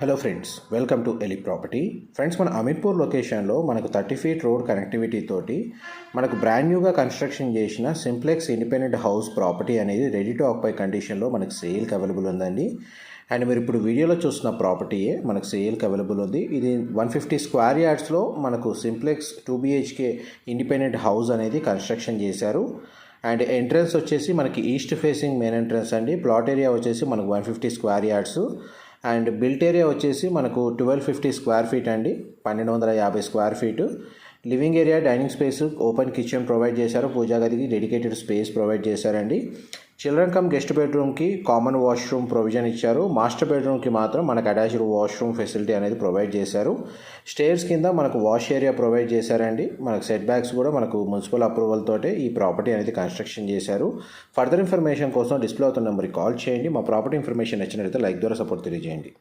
Hello friends, welcome to ఎలి property. Friends, మన అమీర్పూర్ లొకేషన్లో మనకు 30 ఫీట్ రోడ్ కనెక్టివిటీ తోటి మనకు బ్రాండ్ న్యూగా కన్స్ట్రక్షన్ చేసిన సింప్లెక్స్ ఇండిపెండెంట్ హౌస్ ప్రాపర్టీ అనేది రెడీ టు ఆక్యుపై కండిషన్లో మనకు సేల్కి అవైలబుల్ ఉందండి. అండ్ మీరు ఇప్పుడు వీడియోలో చూస్తున్న ప్రాపర్టీయే మనకు సేల్కి అవైలబుల్ ఉంది. ఇది 150 స్క్వేర్ యార్డ్స్లో మనకు సింప్లెక్స్ 2 BHK ఇండిపెండెంట్ హౌస్ అనేది కన్స్ట్రక్షన్ చేశారు. అండ్ ఎంట్రన్స్ వచ్చేసి మనకి ఈస్ట్ ఫేసింగ్ మెయిన్ ఎంట్రన్స్ అండి. ప్లాట్ ఏరియా వచ్చేసి మనకు 150 square yards and built area వచ్చేసి మనకు 1250 స్క్వేర్ ఫీట్ అండి, 1250 square feet. Living area, dining space, open kitchen provide చేశారు. పూజా గదికి డెడికేటెడ్ స్పేస్ ప్రొవైడ్ చేశారండి. చిల్డ్రన్ కమ్ గెస్ట్ బెడ్రూమ్కి కామన్ వాష్రూమ్ ప్రొవిజన్ ఇచ్చారు. మాస్టర్ బెడ్రూమ్కి మాత్రం మనకు అటాచ్డ్ వాష్రూమ్ ఫెసిలిటీ అనేది ప్రొవైడ్ చేశారు. స్టేర్స్ కింద మనకు వాష్ ఏరియా ప్రొవైడ్ చేశారండి. మనకు సెట్ బ్యాక్స్ కూడా మనకు మున్సిపల్ అప్రూవల్ తోటే ఈ ప్రాపర్టీ అనేది కన్స్ట్రక్షన్ చేశారు. ఫర్దర్ ఇన్ఫర్మేషన్ కోసం డిస్ప్లే అవుతున్న నెంబర్కి కాల్ చేయండి. మా ప్రాపర్టీ ఇన్ఫర్మేషన్ నచ్చినట్లయితే లైక్ ద్వారా సపోర్ట్ తెలియజేయండి.